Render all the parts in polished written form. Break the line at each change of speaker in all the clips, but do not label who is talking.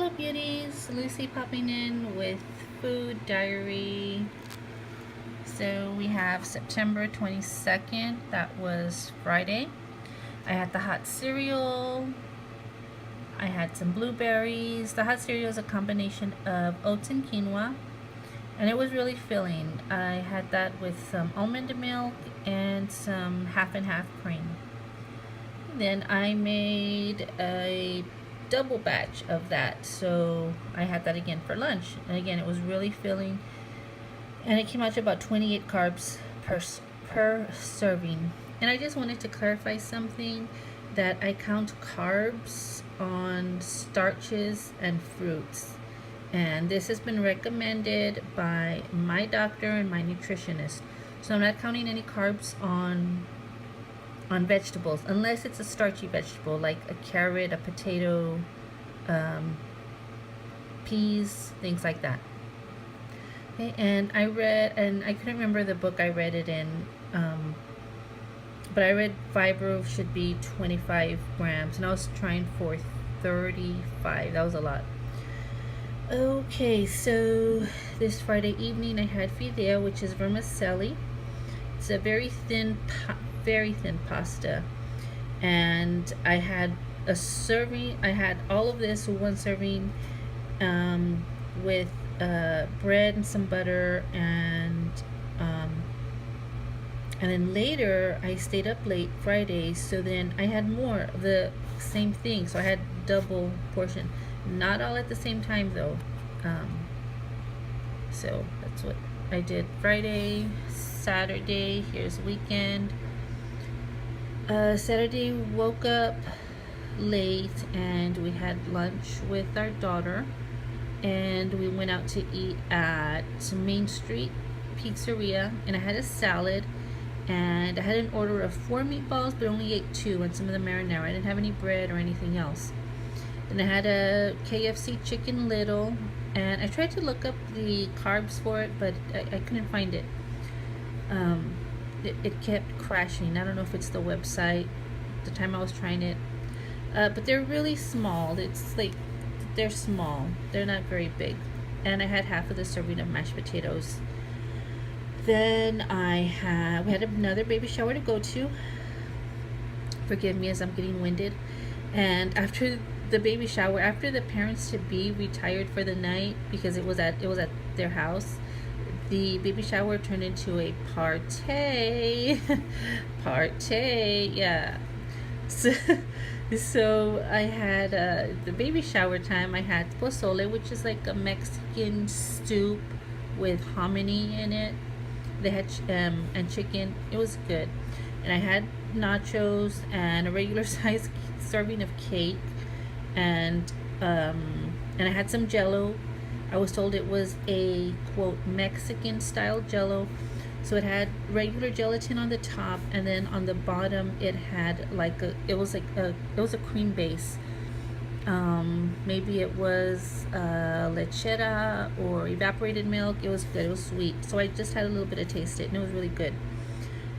Hello beauties, Lucy popping in with food diary. So we have September 22nd, that was Friday. I had the hot cereal. I had some blueberries. The hot cereal is a combination of oats and quinoa, and it was really filling. I had that with some almond milk and some half and half cream. Then I made a double batch of that, so I had that again for lunch, and again it was really filling, and it came out to about 28 carbs per serving. And I just wanted to clarify something, that I count carbs on starches and fruits, and this has been recommended by my doctor and my nutritionist. So I'm not counting any carbs on vegetables, unless it's a starchy vegetable like a carrot, a potato, peas, things like that. Okay, and I read, and I couldn't remember the book I read it in, but I read fiber should be 25 grams, and I was trying for 35. That was a lot. Okay, so this Friday evening I had fideo, which is vermicelli. It's a very thin pasta, and I had a serving. I had all of this, one serving, with bread and some butter, and then later I stayed up late Friday, so then I had more of the same thing, so I had double portion, not all at the same time though. So that's what I did Friday. Saturday, here's weekend. Saturday woke up late and we had lunch with our daughter, and we went out to eat at Main Street Pizzeria, and I had a salad, and I had an order of 4 meatballs but only ate 2 and some of the marinara. I didn't have any bread or anything else. And I had a KFC chicken little, and I tried to look up the carbs for it, but I couldn't find it. It kept crashing. I don't know if it's the website the time I was trying it, but they're really small. It's like, they're small, they're not very big. And I had half of the serving of mashed potatoes. Then we had another baby shower to go to. Forgive me as I'm getting winded. And after the baby shower, after the parents to be retired for the night, because it was at their house, the baby shower turned into a party. Party, yeah. So I had the baby shower time. I had pozole, which is like a Mexican soup with hominy in it. They had and chicken. It was good. And I had nachos and a regular size serving of cake, and I had some Jello. I was told it was a quote Mexican style Jello, so it had regular gelatin on the top, and then on the bottom it had like it was a cream base. Maybe it was lechera or evaporated milk. It was good. It was sweet, so I just had a little bit of taste it, and it was really good.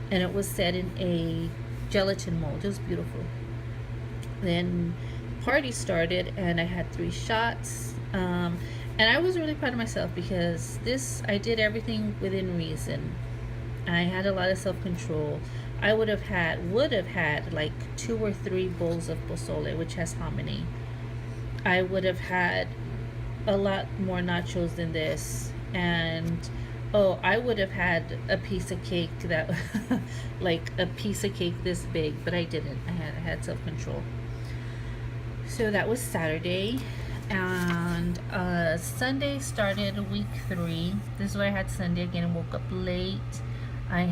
And it was set in a gelatin mold. It was beautiful. Then party started, and I had 3 shots. And I was really proud of myself, because I did everything within reason. I had a lot of self-control. I would have had like 2 or 3 bowls of pozole, which has hominy. I would have had a lot more nachos than this, and I would have had a piece of cake that like a piece of cake this big, but I didn't. I had self-control. So that was Saturday. And Sunday started week 3. This is where I had Sunday again and woke up late. I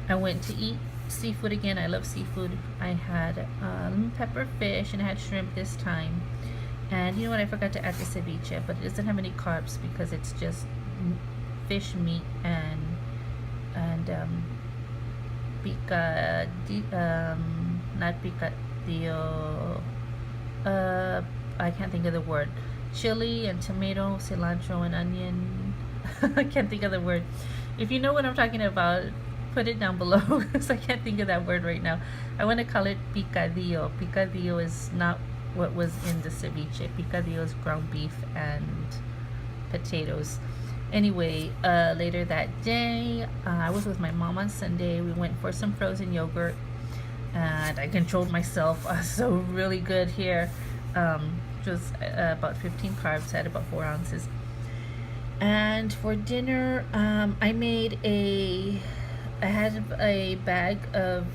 went to eat seafood again. I love seafood. I had lemon pepper fish, and I had shrimp this time. And you know what, I forgot to add the ceviche, but it doesn't have any carbs because it's just fish meat and not picadillo. I can't think of the word. Chili and tomato, cilantro and onion. I can't think of the word. If you know what I'm talking about, put it down below, because I can't think of that word right now. I want to call it picadillo. Picadillo is not what was in the ceviche because it was ground beef and potatoes. Anyway, later that day, I was with my mom on Sunday. We went for some frozen yogurt, and I controlled myself. So really good here. Just about 15 carbs, had about 4 ounces. And for dinner, I had a bag of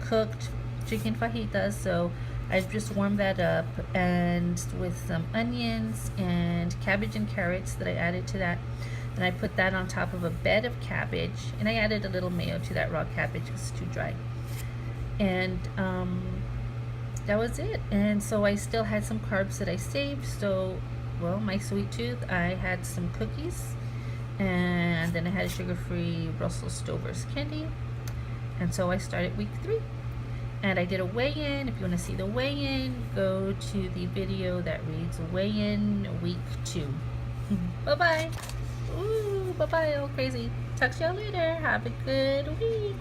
cooked chicken fajitas, so I just warmed that up and with some onions and cabbage and carrots that I added to that. Then I put that on top of a bed of cabbage, and I added a little mayo to that raw cabbage because it's too dry. And that was it. And so I still had some carbs that I saved. So, well, my sweet tooth, I had some cookies, and then I had a sugar-free Brussels Stover's candy. And so I started week 3. And I did a weigh-in. If you want to see the weigh-in, go to the video that reads weigh-in week 2. Bye-bye. Ooh, bye-bye, all crazy. Talk to y'all later. Have a good week.